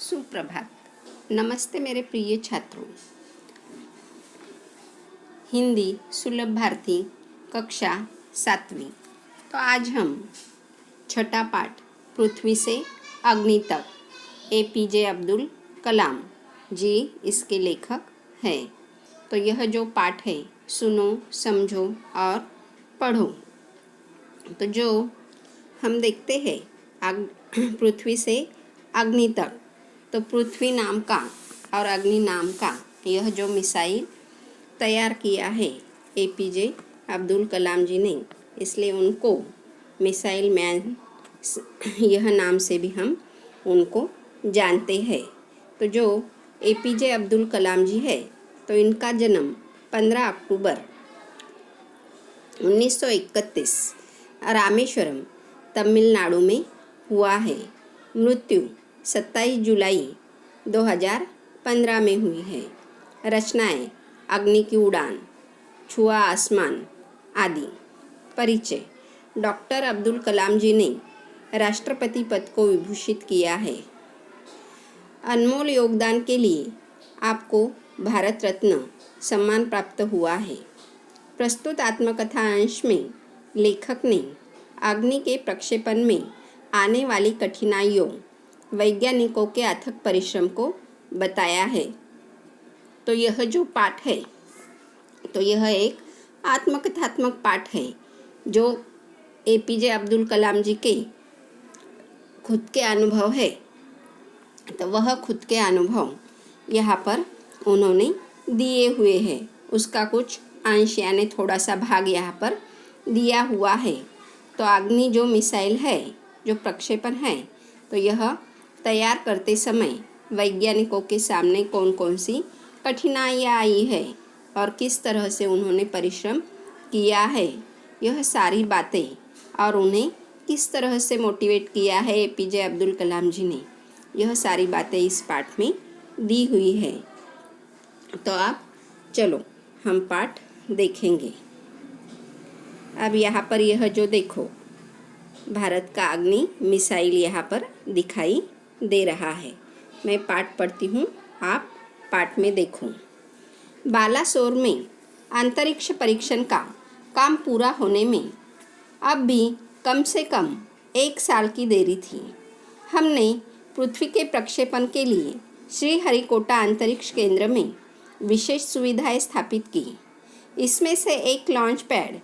सुप्रभात। नमस्ते मेरे प्रिय छात्रों। हिंदी सुलभ भारती कक्षा 7वीं। तो आज हम छठा पाठ पृथ्वी से अग्नि तक APJ अब्दुल कलाम जी इसके लेखक हैं। तो यह जो पाठ है सुनो, समझो और पढ़ो। तो जो हम देखते हैं पृथ्वी से अग्नि तक, तो पृथ्वी नाम का और अग्नि नाम का यह जो मिसाइल तैयार किया है APJ अब्दुल कलाम जी ने, इसलिए उनको मिसाइल मैन यह नाम से भी हम उनको जानते हैं। तो जो APJ अब्दुल कलाम जी है, तो इनका जन्म 15 अक्टूबर 1931 रामेश्वरम तमिलनाडु में हुआ है। मृत्यु 27 जुलाई 2015 में हुई है। रचनाएं अग्नि की उड़ान, छुआ आसमान आदि। परिचय। डॉक्टर अब्दुल कलाम जी ने राष्ट्रपति पद को विभूषित किया है। अनमोल योगदान के लिए आपको भारत रत्न सम्मान प्राप्त हुआ है। प्रस्तुत आत्मकथा अंश में लेखक ने अग्नि के प्रक्षेपण में आने वाली कठिनाइयों, वैज्ञानिकों के अथक परिश्रम को बताया है। तो यह जो पाठ है, तो यह एक आत्मकथात्मक पाठ है जो APJ अब्दुल कलाम जी के खुद के अनुभव है। तो वह खुद के अनुभव यहाँ पर उन्होंने दिए हुए हैं। उसका कुछ अंश यानी थोड़ा सा भाग यहाँ पर दिया हुआ है। तो अग्नि जो मिसाइल है, जो प्रक्षेपण है, तो यह तैयार करते समय वैज्ञानिकों के सामने कौन कौन सी कठिनाइयाँ आई है और किस तरह से उन्होंने परिश्रम किया है, यह सारी बातें, और उन्हें किस तरह से मोटिवेट किया है APJ अब्दुल कलाम जी ने, यह सारी बातें इस पाठ में दी हुई है। तो आप चलो हम पाठ देखेंगे। अब यहाँ पर यह जो देखो, भारत का अग्नि मिसाइल यहाँ पर दिखाई दे रहा है। मैं पाठ पढ़ती हूँ, आप पाठ में देखो। बालासोर में अंतरिक्ष परीक्षण का काम पूरा होने में अब भी कम से कम 1 साल की देरी थी। हमने पृथ्वी के प्रक्षेपण के लिए श्रीहरिकोटा अंतरिक्ष केंद्र में विशेष सुविधाएं स्थापित की। इसमें से एक लॉन्च पैड,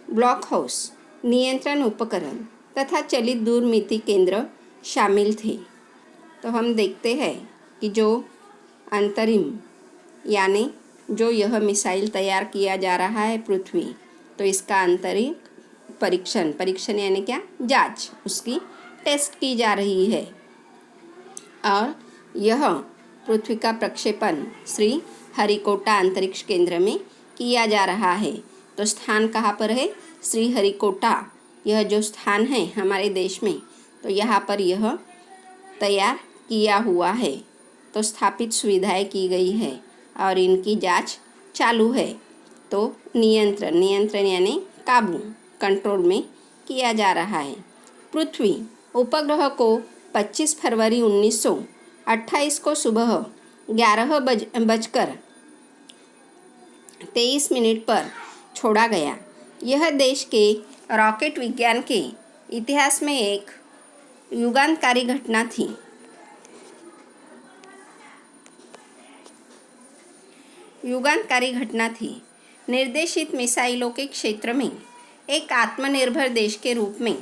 ब्लॉक हाउस, नियंत्रण उपकरण तथा चलित दूरमिति केंद्र शामिल थे। तो हम देखते हैं कि जो अंतरिम यानी जो यह मिसाइल तैयार किया जा रहा है पृथ्वी, तो इसका अंतरिम परीक्षण यानी क्या, जांच, उसकी टेस्ट की जा रही है। और यह पृथ्वी का प्रक्षेपण श्री हरिकोटा अंतरिक्ष केंद्र में किया जा रहा है। तो स्थान कहाँ पर है? श्रीहरिकोटा, यह जो स्थान है हमारे देश में, तो यहाँ पर यह तैयार किया हुआ है। तो स्थापित सुविधाएं की गई है और इनकी जांच चालू है। तो नियंत्रण यानी काबू, कंट्रोल में किया जा रहा है। पृथ्वी उपग्रह को 25 फरवरी 1928 को सुबह 11:23 पर छोड़ा गया। यह देश के रॉकेट विज्ञान के इतिहास में एक युगांतकारी घटना थी। निर्देशित मिसाइलों के क्षेत्र में एक आत्मनिर्भर देश के रूप में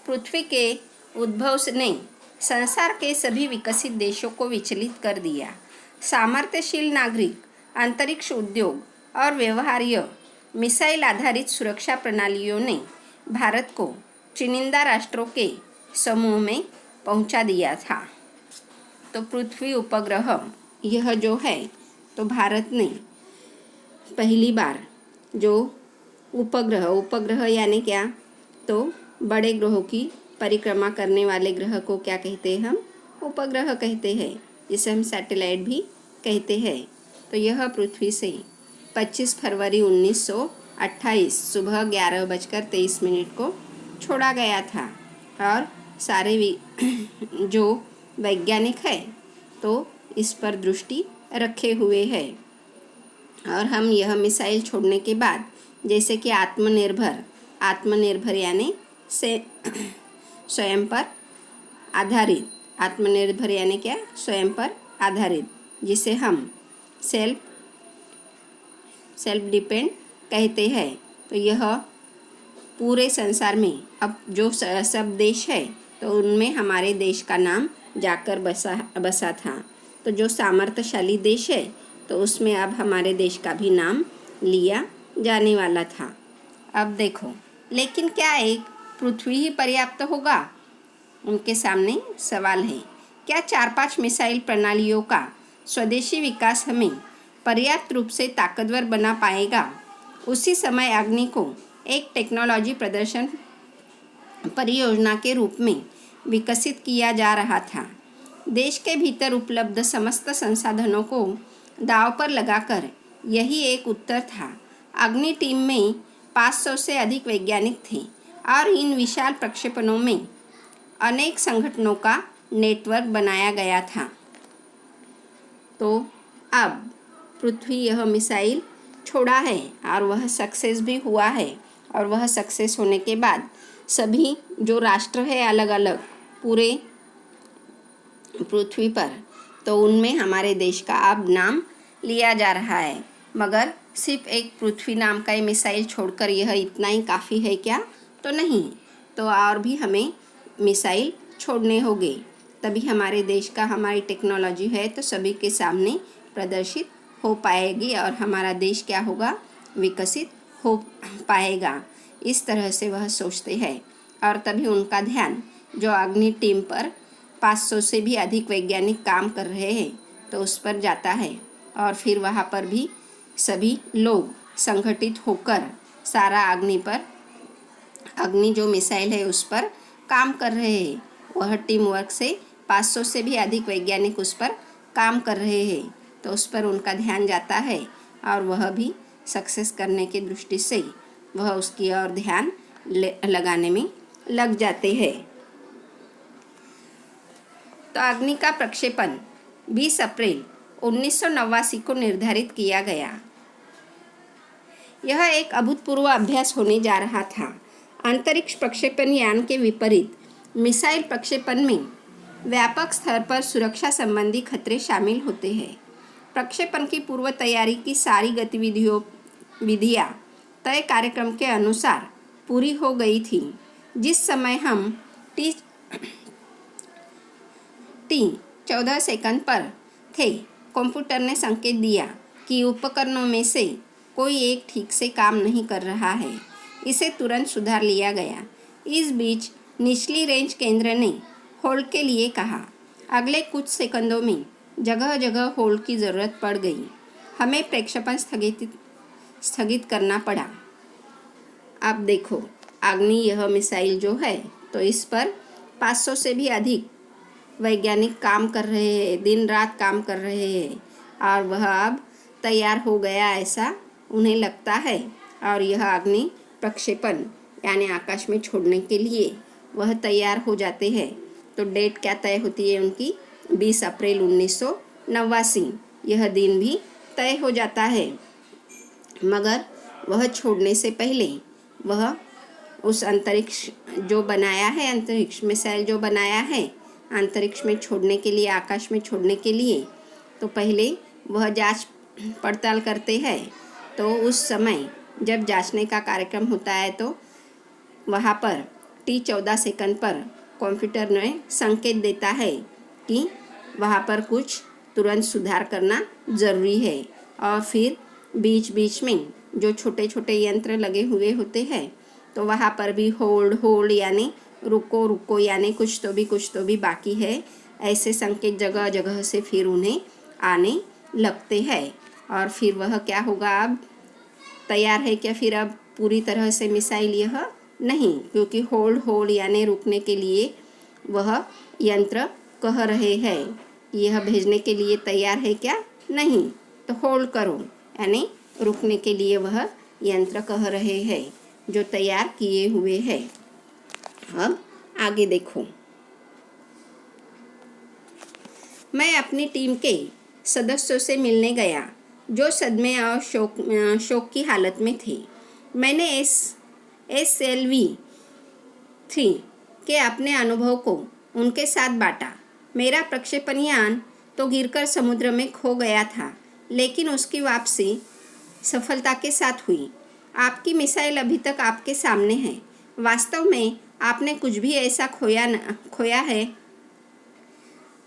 पृथ्वी के उद्भव ने संसार के सभी विकसित देशों को विचलित कर दिया। सामर्थ्यशील नागरिक, अंतरिक्ष उद्योग और व्यवहार्य मिसाइल आधारित सुरक्षा प्रणालियों ने भारत को चुनिंदा राष्ट्रों के समूह में पहुंचा दिया था। तो पृथ्वी उपग्रह यह जो है, तो भारत ने पहली बार जो उपग्रह यानी क्या, तो बड़े ग्रहों की परिक्रमा करने वाले ग्रह को क्या कहते हैं? हम उपग्रह कहते हैं, जिसे हम सैटेलाइट भी कहते हैं। तो यह पृथ्वी से 25 फरवरी 1928 सुबह 11:23 को छोड़ा गया था। और सारे जो वैज्ञानिक है तो इस पर दृष्टि रखे हुए है। और हम यह मिसाइल छोड़ने के बाद जैसे कि आत्मनिर्भर यानी से स्वयं पर आधारित, आत्मनिर्भर यानी क्या, स्वयं पर आधारित, जिसे हम सेल्फ डिपेंड कहते हैं। तो यह पूरे संसार में अब जो सब देश है तो उनमें हमारे देश का नाम जाकर बसा था। तो जो सामर्थ्यशाली देश है तो उसमें अब हमारे देश का भी नाम लिया जाने वाला था। अब देखो, लेकिन क्या एक पृथ्वी ही पर्याप्त होगा? उनके सामने सवाल है। क्या 4-5 मिसाइल प्रणालियों का स्वदेशी विकास हमें पर्याप्त रूप से ताकतवर बना पाएगा? उसी समय अग्नि को एक टेक्नोलॉजी प्रदर्शन परियोजना के रूप में विकसित किया जा रहा था। देश के भीतर उपलब्ध समस्त संसाधनों को दांव पर लगाकर यही एक उत्तर था। अग्नि टीम में 500 से अधिक वैज्ञानिक थे और इन विशाल प्रक्षेपणों में अनेक संगठनों का नेटवर्क बनाया गया था। तो अब पृथ्वी यह मिसाइल छोड़ा है और वह सक्सेस भी हुआ है। और वह सक्सेस होने के बाद सभी जो राष्ट्र है अलग अलग पूरे पृथ्वी पर, तो उनमें हमारे देश का अब नाम लिया जा रहा है। मगर सिर्फ एक पृथ्वी नाम का ये मिसाइल छोड़कर यह इतना ही काफ़ी है क्या? तो नहीं, तो और भी हमें मिसाइल छोड़ने होंगे, तभी हमारे देश का, हमारी टेक्नोलॉजी है तो सभी के सामने प्रदर्शित हो पाएगी और हमारा देश क्या होगा, विकसित हो पाएगा। इस तरह से वह सोचते हैं और तभी उनका ध्यान जो अग्नि टीम पर 500 से भी अधिक वैज्ञानिक काम कर रहे हैं तो उस पर जाता है। और फिर वहाँ पर भी सभी लोग संगठित होकर सारा अग्नि जो मिसाइल है उस पर काम कर रहे हैं। वह टीम वर्क से 500 से भी अधिक वैज्ञानिक उस पर काम कर रहे हैं, तो उस पर उनका ध्यान जाता है और वह भी सक्सेस करने की दृष्टि से वह उसकी ओर ध्यान लगाने में लग जाते हैं। तो अग्नि का प्रक्षेपण 20 अप्रैल 1989 को निर्धारित किया गया। यह एक अभूतपूर्व अभ्यास होने जा रहा था। अंतरिक्ष प्रक्षेपण यान के विपरीत मिसाइल प्रक्षेपण में व्यापक स्तर पर सुरक्षा संबंधी खतरे शामिल होते हैं। प्रक्षेपण की पूर्व तैयारी की सारी विधियां तय कार्यक्रम के अनुसार पूरी हो गई थी। जिस समय हम T14 सेकंड पर थे, कंप्यूटर ने संकेत दिया कि उपकरणों में से कोई एक ठीक से काम नहीं कर रहा है। इसे तुरंत सुधार लिया गया। इस बीच निचली रेंज केंद्र ने होल्ड के लिए कहा। अगले कुछ सेकंडों में जगह जगह होल्ड की ज़रूरत पड़ गई। हमें प्रक्षेपण स्थगित करना पड़ा। अब देखो, अग्नि यह मिसाइल जो है तो इस पर 500 से भी अधिक वैज्ञानिक काम कर रहे हैं, दिन रात काम कर रहे हैं और वह अब तैयार हो गया ऐसा उन्हें लगता है। और यह अग्नि प्रक्षेपण यानी आकाश में छोड़ने के लिए वह तैयार हो जाते हैं। तो डेट क्या तय होती है उनकी, 20 अप्रैल 1989। यह दिन भी तय हो जाता है। मगर वह छोड़ने से पहले वह उस अंतरिक्ष जो बनाया है, अंतरिक्ष मिसाइल जो बनाया है अंतरिक्ष में छोड़ने के लिए, आकाश में छोड़ने के लिए, तो पहले वह जांच पड़ताल करते हैं। तो उस समय जब जांचने का कार्यक्रम होता है तो वहाँ पर T14 सेकंड पर कंप्यूटर ने संकेत देता है कि वहाँ पर कुछ तुरंत सुधार करना ज़रूरी है। और फिर बीच बीच में जो छोटे छोटे यंत्र लगे हुए होते हैं तो वहाँ पर भी होल्ड यानी रुको यानी कुछ तो भी बाकी है, ऐसे संकेत जगह जगह से फिर उन्हें आने लगते हैं। और फिर वह क्या होगा, अब तैयार है क्या फिर अब पूरी तरह से मिसाइल? यह नहीं, क्योंकि होल्ड यानी रुकने के लिए वह यंत्र कह रहे हैं यह भेजने के लिए तैयार है क्या? नहीं, तो होल्ड करो यानी रुकने के लिए वह यंत्र कह रहे हैं जो तैयार किए हुए हैं। अब आगे देखो, मैं अपनी टीम के सदस्यों से मिलने गया जो सदमे और शोक की हालत में थे। मैंने SLV 3 के अपने अनुभव को उनके साथ बांटा। मेरा प्रक्षेपण यान तो गिरकर समुद्र में खो गया था, लेकिन उसकी वापसी सफलता के साथ हुई। आपकी मिसाइल अभी तक आपके सामने है। वास्तव में आपने कुछ भी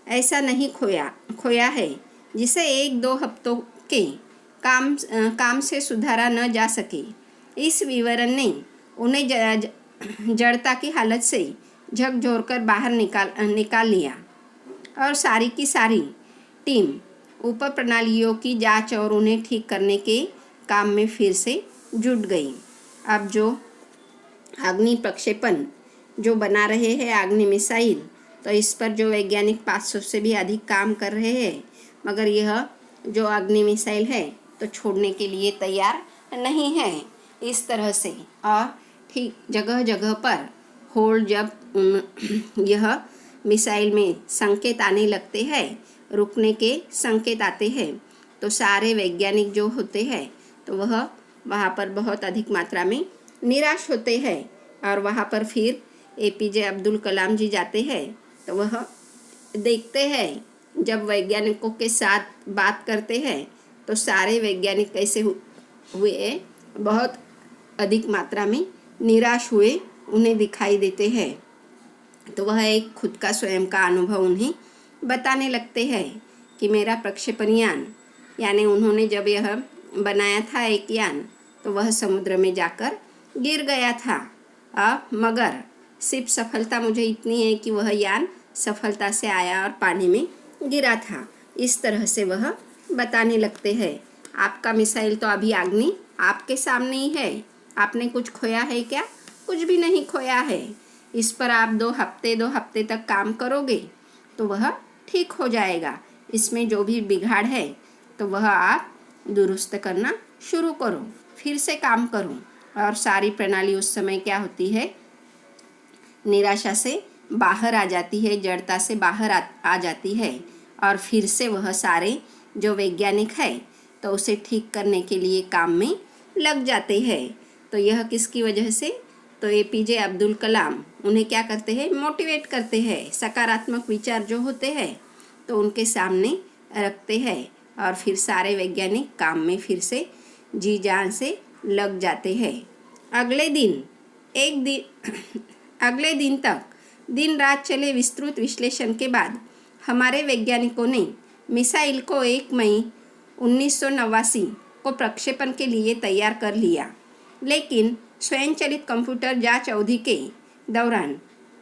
ऐसा नहीं खोया है जिसे 1-2 हफ्तों के काम से सुधारा न जा सके। इस विवरण ने उन्हें जड़ता की हालत से झकझोरकर बाहर निकाल लिया और सारी की सारी टीम उप प्रणालियों की जांच और उन्हें ठीक करने के काम में फिर से जुट गई। अब जो अग्नि प्रक्षेपण जो बना रहे हैं अग्नि मिसाइल, तो इस पर जो वैज्ञानिक 500 से भी अधिक काम कर रहे हैं, मगर यह जो अग्नि मिसाइल है तो छोड़ने के लिए तैयार नहीं है। इस तरह से और ठीक जगह जगह पर होल जब यह मिसाइल में संकेत आने लगते हैं, रुकने के संकेत आते हैं, तो सारे वैज्ञानिक जो होते हैं तो वह वहाँ पर बहुत अधिक मात्रा में निराश होते हैं। और वहाँ पर फिर APJ अब्दुल कलाम जी जाते हैं तो वह देखते हैं, जब वैज्ञानिकों के साथ बात करते हैं तो सारे वैज्ञानिक कैसे हुए, बहुत अधिक मात्रा में निराश हुए उन्हें दिखाई देते हैं। तो वह एक खुद का स्वयं का अनुभव उन्हें बताने लगते हैं कि मेरा प्रक्षेपण यान, यानी उन्होंने जब यह बनाया था एक यान, तो वह समुद्र में जाकर गिर गया था। मगर सिर्फ सफलता मुझे इतनी है कि वह यान सफलता से आया और पानी में गिरा था। इस तरह से वह बताने लगते हैं। आपका मिसाइल तो अभी अग्नि आपके सामने ही है। आपने कुछ खोया है क्या? कुछ भी नहीं खोया है। इस पर आप 2 हफ्ते तक काम करोगे तो वह ठीक हो जाएगा। इसमें जो भी बिगाड़ है तो वह आप दुरुस्त करना शुरू करो, फिर से काम करो। और सारी प्रणाली उस समय क्या होती है, निराशा से बाहर आ जाती है, जड़ता से बाहर आ जाती है और फिर से वह सारे जो वैज्ञानिक है तो उसे ठीक करने के लिए काम में लग जाते हैं। तो यह किसकी वजह से? तो APJ अब्दुल कलाम उन्हें क्या करते हैं, मोटिवेट करते हैं। सकारात्मक विचार जो होते हैं तो उनके सामने रखते हैं और फिर सारे वैज्ञानिक काम में फिर से जी जान से लग जाते हैं। अगले दिन तक दिन रात चले विस्तृत विश्लेषण के बाद हमारे वैज्ञानिकों ने मिसाइल को 1 मई 1989 को प्रक्षेपण के लिए तैयार कर लिया। लेकिन स्वयंचलित कंप्यूटर जांच अवधि के दौरान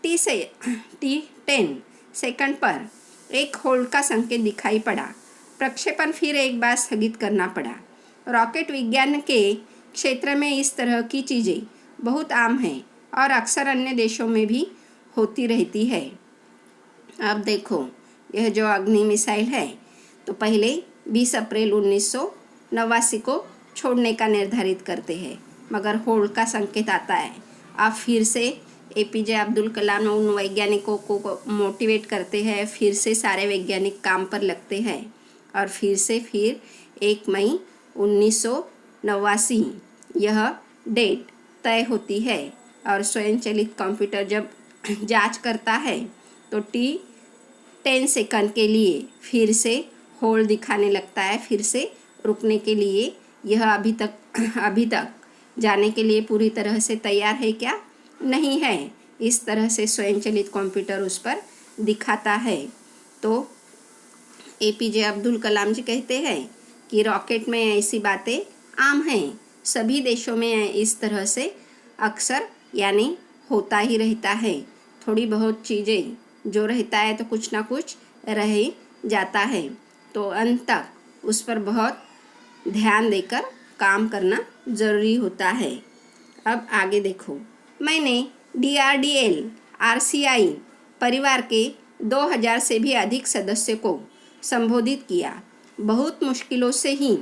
T10 सेकंड पर एक होल्ड का संकेत दिखाई पड़ा। प्रक्षेपण फिर एक बार स्थगित करना पड़ा। रॉकेट विज्ञान के क्षेत्र में इस तरह की चीज़ें बहुत आम हैं और अक्सर अन्य देशों में भी होती रहती है। अब देखो, यह जो अग्नि मिसाइल है तो पहले 20 अप्रैल 1989 को छोड़ने का निर्धारित करते हैं, मगर होल्ड का संकेत आता है। अब फिर से APJ अब्दुल कलाम उन वैज्ञानिकों को मोटिवेट करते हैं, फिर से सारे वैज्ञानिक काम पर लगते हैं और फिर 1 मई 1989 यह डेट तय होती है। और स्वयंचलित कंप्यूटर जब जांच करता है तो T10 सेकंड के लिए फिर से होल्ड दिखाने लगता है, फिर से रुकने के लिए। यह अभी तक जाने के लिए पूरी तरह से तैयार है क्या? नहीं है। इस तरह से स्वयंचलित कंप्यूटर उस पर दिखाता है। तो APJ अब्दुल कलाम जी कहते हैं कि रॉकेट में ऐसी बातें आम हैं, सभी देशों में इस तरह से अक्सर यानी होता ही रहता है। थोड़ी बहुत चीज़ें जो रहता है तो कुछ ना कुछ रह ही जाता है। तो अंत तक उस पर बहुत ध्यान देकर काम करना ज़रूरी होता है। अब आगे देखो, मैंने DRDL RCI परिवार के 2000 से भी अधिक सदस्यों को संबोधित किया। बहुत मुश्किलों से ही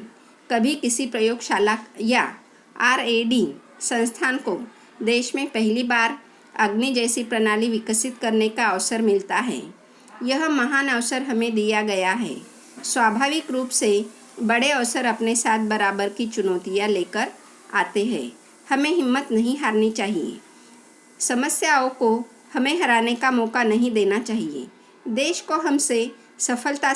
कभी किसी प्रयोगशाला या RAD संस्थान को देश में पहली बार अग्नि जैसी प्रणाली विकसित करने का अवसर मिलता है। यह महान अवसर हमें दिया गया है। स्वाभाविक रूप से बड़े अवसर अपने साथ बराबर की चुनौतियाँ लेकर आते हैं। हमें हिम्मत नहीं हारनी चाहिए। समस्याओं को हमें हराने का मौका नहीं देना चाहिए। देश को हमसे सफलता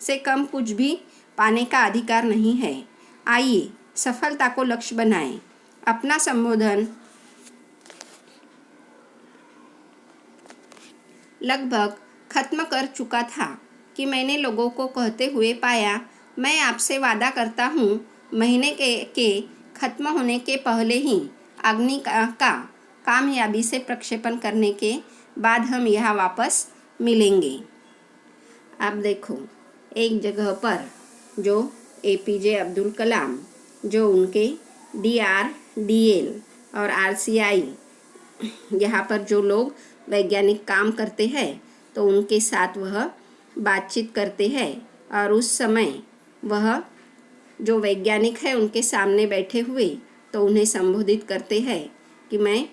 से कम कुछ भी पाने का अधिकार नहीं है। आइए सफलता को लक्ष्य बनाएं। अपना संबोधन लगभग खत्म कर चुका था कि मैंने लोगों को कहते हुए पाया, मैं आपसे वादा करता हूँ, महीने के खत्म होने के पहले ही अग्नि का कामयाबी से प्रक्षेपण करने के बाद हम यहाँ वापस मिलेंगे। आप देखो, एक जगह पर जो APJ अब्दुल कलाम, जो उनके DRDL और RCI यहाँ पर जो लोग वैज्ञानिक काम करते हैं, तो उनके साथ वह बातचीत करते हैं और उस समय वह जो वैज्ञानिक है उनके सामने बैठे हुए तो उन्हें संबोधित करते हैं कि मैं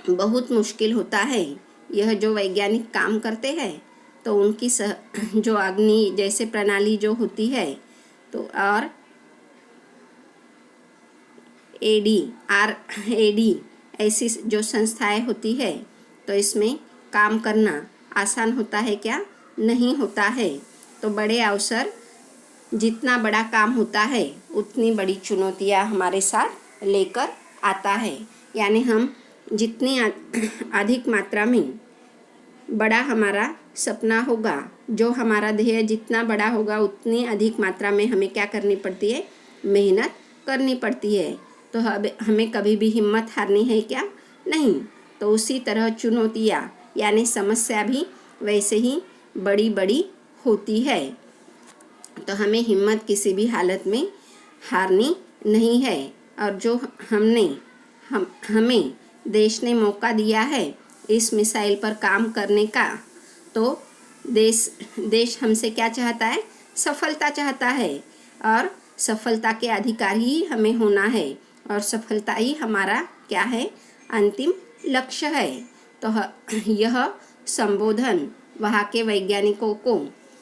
बहुत मुश्किल होता है यह जो वैज्ञानिक काम करते हैं, तो उनकी जो अग्नि जैसे प्रणाली जो होती है, तो और AD ऐसी जो संस्थाएं होती है, तो इसमें काम करना आसान होता है क्या? नहीं होता है। तो बड़े अवसर, जितना बड़ा काम होता है उतनी बड़ी चुनौतियां हमारे साथ लेकर आता है। यानी हम जितनी अधिक मात्रा में बड़ा हमारा सपना होगा, जो हमारा ध्येय जितना बड़ा होगा, उतनी अधिक मात्रा में हमें क्या करनी पड़ती है? मेहनत करनी पड़ती है। तो हमें कभी भी हिम्मत हारनी है क्या? नहीं। तो उसी तरह चुनौतियाँ यानी समस्या भी वैसे ही बड़ी बड़ी होती है। तो हमें हिम्मत किसी भी हालत में हारनी नहीं है। और जो हमें देश ने मौका दिया है इस मिसाइल पर काम करने का, तो देश हमसे क्या चाहता है? सफलता चाहता है। और सफलता के अधिकारी ही हमें होना है और सफलता ही हमारा क्या है? अंतिम लक्ष्य है। तो यह संबोधन वहाँ के वैज्ञानिकों को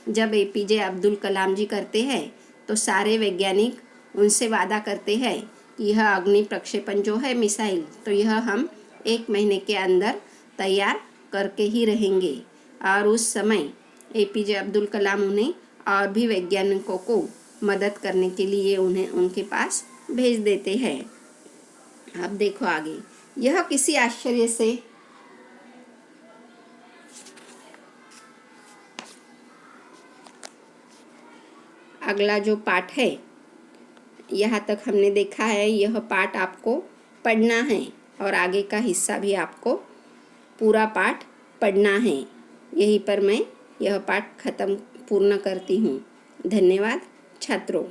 जब APJ अब्दुल कलाम जी करते हैं, तो सारे वैज्ञानिक उनसे वादा करते हैं कि यह अग्नि प्रक्षेपण जो है मिसाइल, तो यह हम 1 महीने के अंदर तैयार करके ही रहेंगे। और उस समय APJ अब्दुल कलाम उन्हें और भी वैज्ञानिकों को मदद करने के लिए उन्हें उनके पास भेज देते हैं। अब देखो आगे, यह किसी आश्चर्य से अगला जो पाठ है, यहाँ तक हमने देखा है, यह पाठ आपको पढ़ना है और आगे का हिस्सा भी आपको पूरा पाठ पढ़ना है। यहीं पर मैं यह पाठ पूर्ण करती हूँ। धन्यवाद छात्रों।